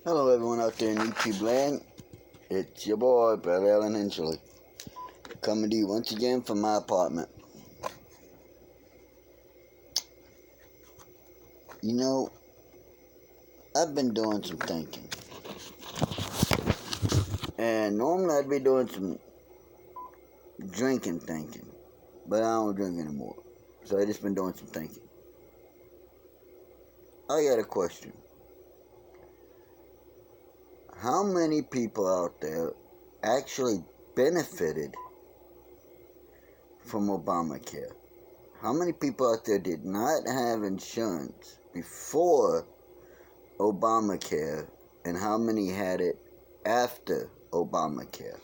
Hello everyone out there in YouTube land. It's your boy, Brother Allen Hensley, coming to you once again from my apartment. You know, I've been doing some thinking. And normally I'd be doing some drinking thinking. But I don't drink anymore. So I just been doing some thinking. I got a question. How many people out there actually benefited from Obamacare? How many people out there did not have insurance before Obamacare, and how many had it after Obamacare?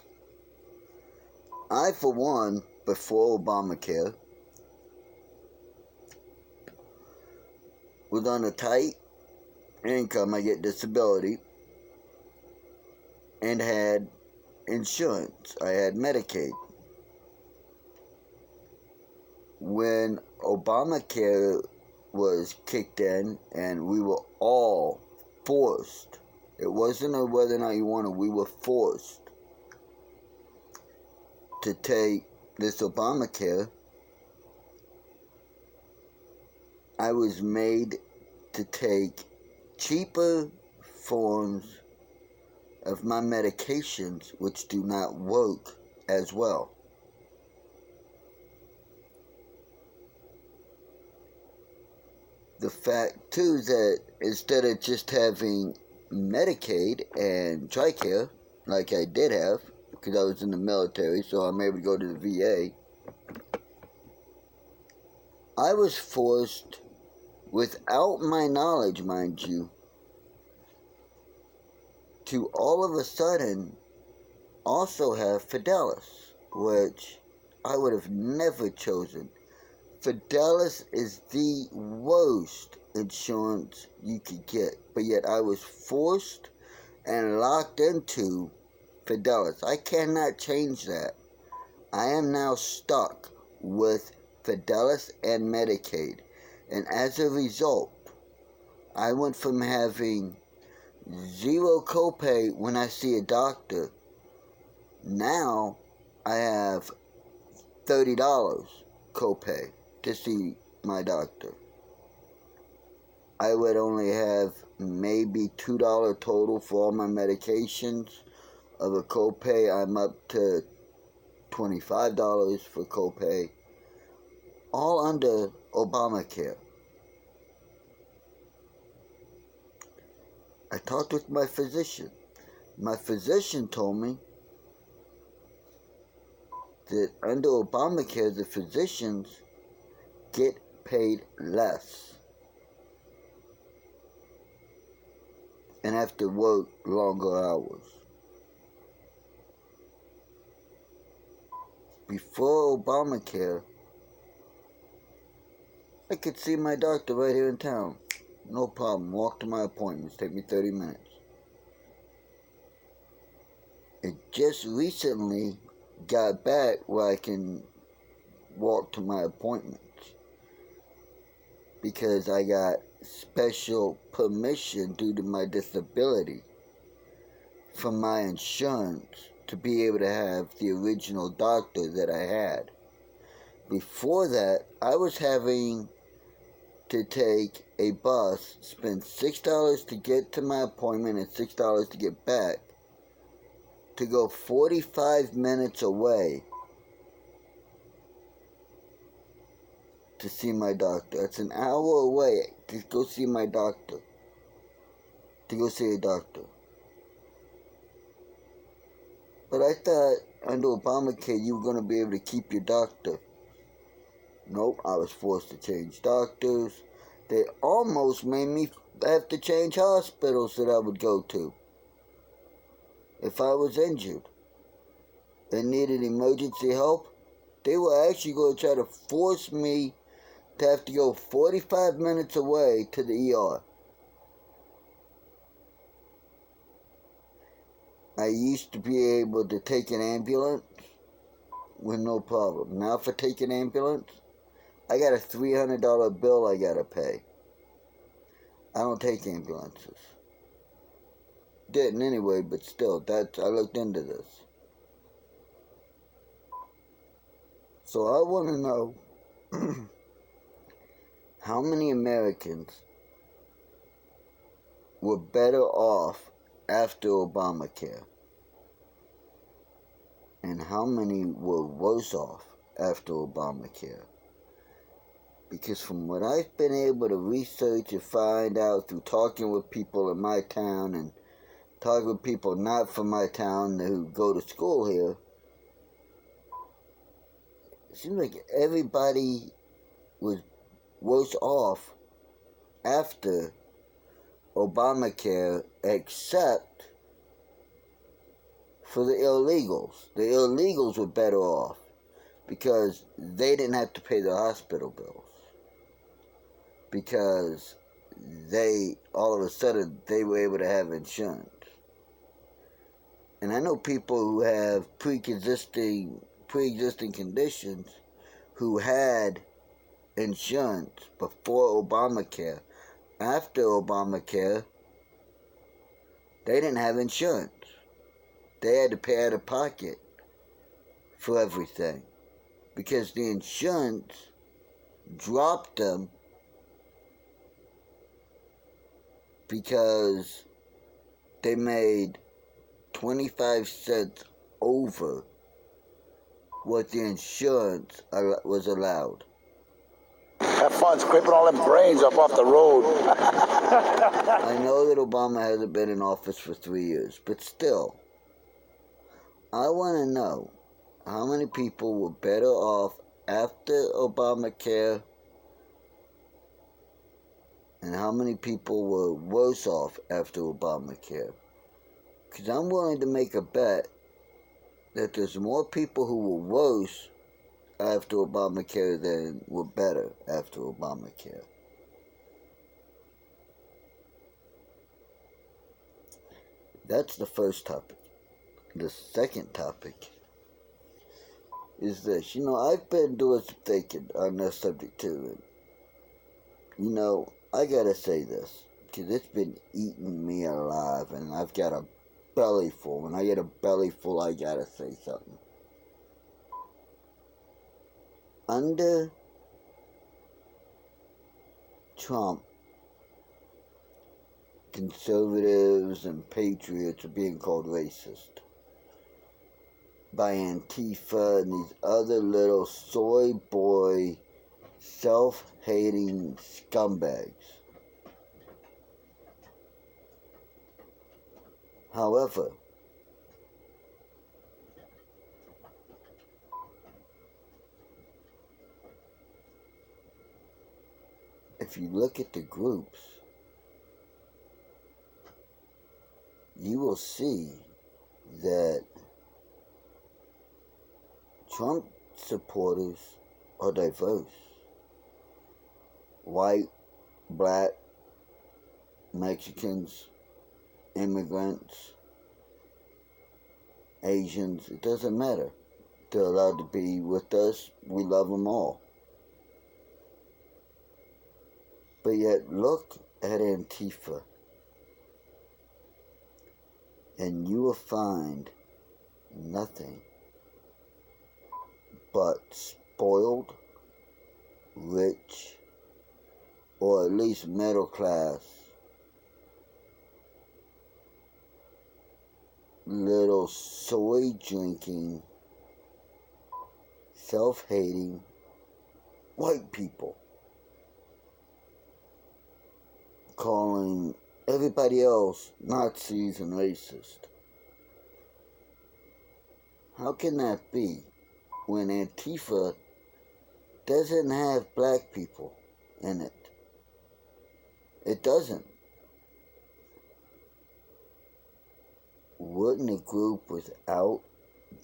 I, for one, before Obamacare, was on a tight income. I get disability and had insurance. I had Medicaid. When Obamacare was kicked in and we were all forced, it wasn't a whether or not you wanted, we were forced to take this Obamacare, I was made to take cheaper forms of my medications which do not work as well. The fact too is that instead of just having Medicaid and TRICARE, like I did have, because I was in the military, so I'm able to go to the VA, I was forced, without my knowledge, mind you, to all of a sudden also have Fidelis, which I would have never chosen. Fidelis is the worst insurance you could get, but yet I was forced and locked into Fidelis. I cannot change that. I am now stuck with Fidelis and Medicaid, and as a result, I went from having zero copay when I see a doctor. Now I have $30 copay to see my doctor. I would only have maybe $2 total for all my medications of a copay. I'm up to $25 for copay, all under Obamacare. I talked with my physician. My physician told me that under Obamacare, the physicians get paid less and have to work longer hours. Before Obamacare, I could see my doctor right here in town. No problem. Walk to my appointments. Take me 30 minutes. It just recently got back where I can walk to my appointments because I got special permission due to my disability from my insurance to be able to have the original doctor that I had. Before that, I was having to take a bus, spend $6 to get to my appointment and $6 to get back, to go 45 minutes away to see my doctor. It's an hour away to go see my doctor, to go see a doctor. But I thought under Obamacare you were going to be able to keep your doctor. Nope, I was forced to change doctors. They almost made me have to change hospitals that I would go to if I was injured and needed emergency help. They were actually going to try to force me to have to go 45 minutes away to the ER. I used to be able to take an ambulance with no problem. Now for taking an ambulance, I got a $300 bill I gotta pay. I don't take ambulances. didn't anyway, but still, I looked into this. So I want to know how many Americans were better off after Obamacare, and how many were worse off after Obamacare. Because from what I've been able to research and find out through talking with people in my town and talking with people not from my town who go to school here, it seems like everybody was worse off after Obamacare except for the illegals. The illegals were better off because they didn't have to pay their hospital bills. Because all of a sudden, they were able to have insurance. And I know people who have pre-existing conditions who had insurance before Obamacare. After Obamacare, they didn't have insurance. They had to pay out of pocket for everything because the insurance dropped them because they made 25 cents over what the insurance was allowed. Have fun scraping all them brains up off the road. I know that Obama hasn't been in office for 3 years, but still, I want to know how many people were better off after Obamacare and how many people were worse off after Obamacare. Because I'm willing to make a bet that there's more people who were worse after Obamacare than were better after Obamacare. That's the first topic. The second topic is this. I've been doing some thinking on this subject too. And, I gotta say this, because it's been eating me alive, and I've got a belly full. When I get a belly full, I gotta say something. Under Trump, conservatives and patriots are being called racist by Antifa and these other little soy boy, self-hating scumbags. However, if you look at the groups, you will see that Trump supporters are diverse. White, black, Mexicans, immigrants, Asians, it doesn't matter. They're allowed to be with us. We love them all. But yet, look at Antifa, and you will find nothing but spoiled, rich, or at least middle class, little soy drinking, self-hating white people calling everybody else Nazis and racist. How can that be when Antifa doesn't have black people in it? It doesn't. Wouldn't a group without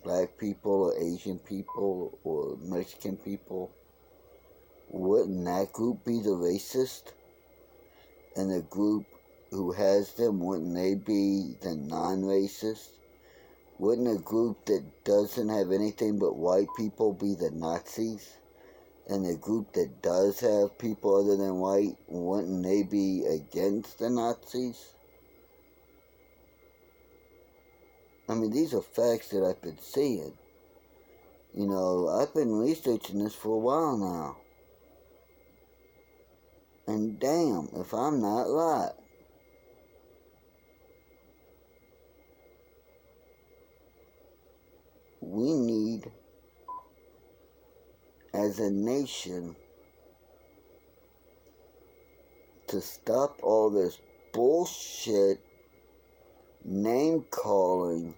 black people or Asian people or Mexican people, wouldn't that group be the racist? And the group who has them, wouldn't they be the non-racist? Wouldn't a group that doesn't have anything but white people be the Nazis? And the group that does have people other than white, wouldn't they be against the Nazis? I mean, these are facts that I've been seeing. You know, I've been researching this for a while now. And damn, if I'm not right. We need, as a nation, to stop all this bullshit, name-calling,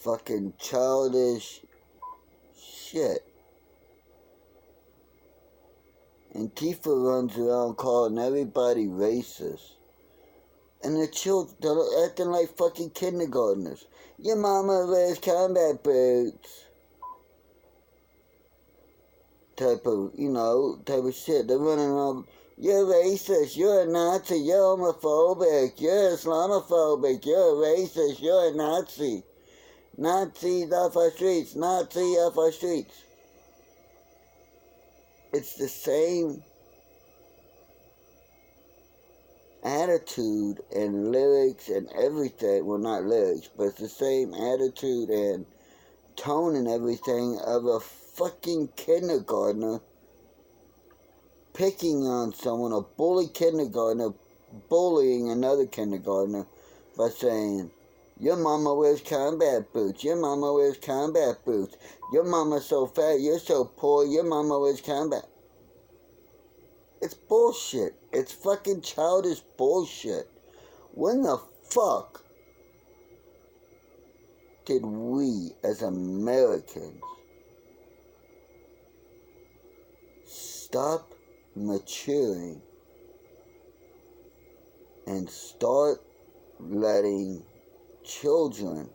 fucking childish shit. And Tifa runs around calling everybody racist. And the children, they're acting like fucking kindergartners. Your mama wears combat boots. Type of shit. They're running around, you're racist, you're a Nazi, you're homophobic, you're Islamophobic, you're a racist, you're a Nazi. Nazis off our streets, Nazi off our streets. It's the same attitude and lyrics and everything. Well, not lyrics, but it's the same attitude and tone and everything of a fucking kindergartner picking on someone, a bully kindergartner bullying another kindergartner by saying, your mama wears combat boots, your mama wears combat boots, your mama's so fat, you're so poor, your mama wears combat. It's bullshit. It's fucking childish bullshit. When the fuck did we as Americans stop maturing and start letting children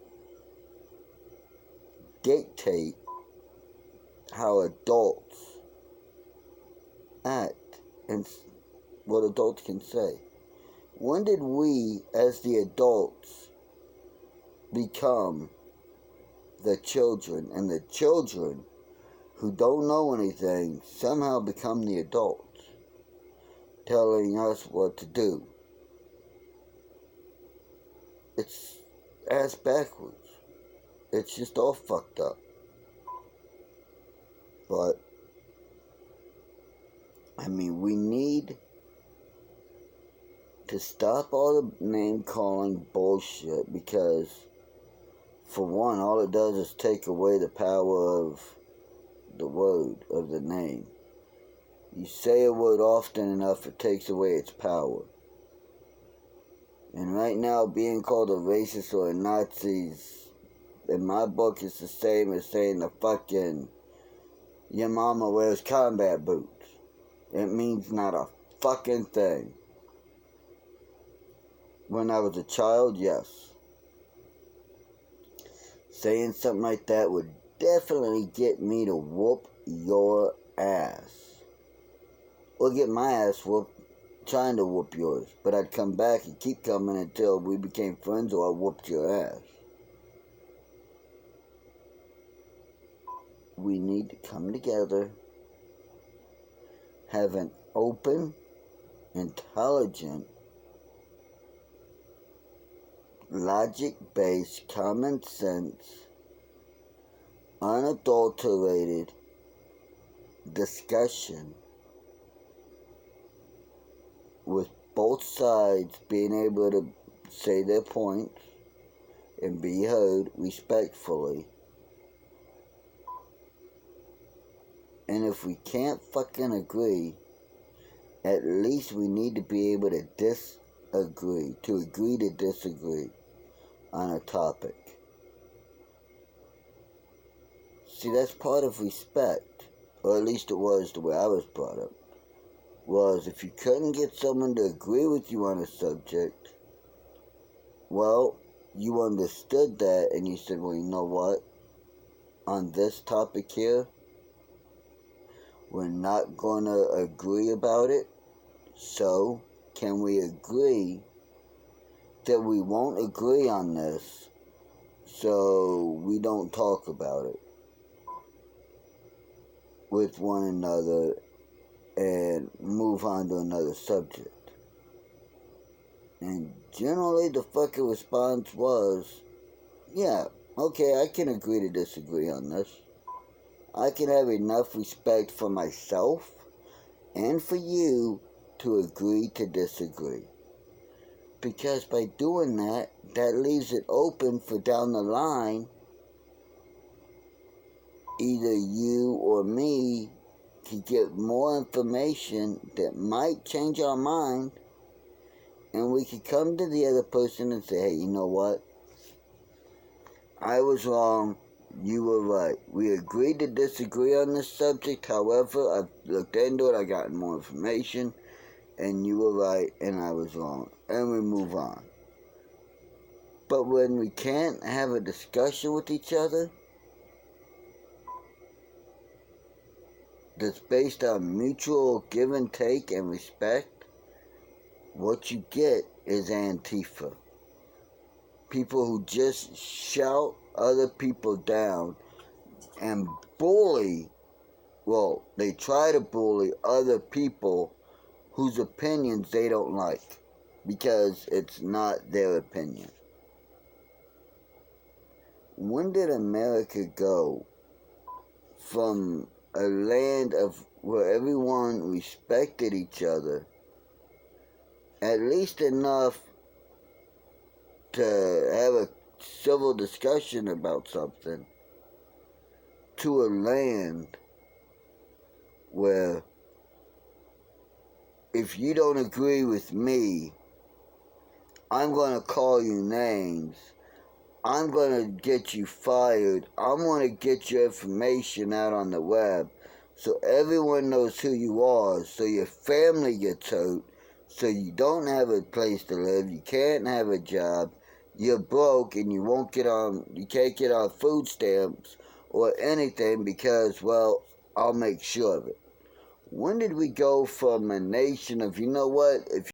dictate how adults act and what adults can say? When did we, as the adults, become the children, and the children who don't know anything somehow become the adults, telling us what to do? It's ass backwards. It's just all fucked up. But I mean, we need to stop all the name-calling bullshit, because, for one, all it does is take away the power of the word, of the name. You say a word often enough, it takes away its power. And right now, being called a racist or a Nazi, in my book, is the same as saying the fucking, your mama wears combat boots. It means not a fucking thing. When I was a child, yes. Saying something like that would definitely get me to whoop your ass. Or get my ass whooped trying to whoop yours. But I'd come back and keep coming until we became friends or I whooped your ass. We need to come together, have an open, intelligent, logic-based, common sense, unadulterated discussion with both sides being able to say their points and be heard respectfully. And if we can't fucking agree, at least we need to be able to disagree, to agree to disagree on a topic. See, that's part of respect, or at least it was the way I was brought up, was if you couldn't get someone to agree with you on a subject, well, you understood that and you said, well, you know what, on this topic here, we're not going to agree about it, so can we agree that we won't agree on this, so we don't talk about it with one another and move on to another subject? And generally the fucking response was, Yeah, okay, I can agree to disagree on this. I can have enough respect for myself and for you to agree to disagree. Because by doing that, that leaves it open for down the line, either you or me could get more information that might change our mind, and we could come to the other person and say, hey, you know what? I was wrong, you were right. We agreed to disagree on this subject, however, I've looked into it, I got more information, and you were right, and I was wrong. And we move on. But when we can't have a discussion with each other that's based on mutual give and take and respect, what you get is Antifa. People who just shout other people down and bully, well, they try to bully other people whose opinions they don't like because it's not their opinion. When did America go from a land of where everyone respected each other, at least enough to have a civil discussion about something, to a land where if you don't agree with me, I'm going to call you names, I'm going to get you fired, I'm going to get your information out on the web so everyone knows who you are, so your family gets hurt, so you don't have a place to live, you can't have a job, you're broke and you can't get on food stamps or anything because, well, I'll make sure of it. When did we go from a nation of, you know what, if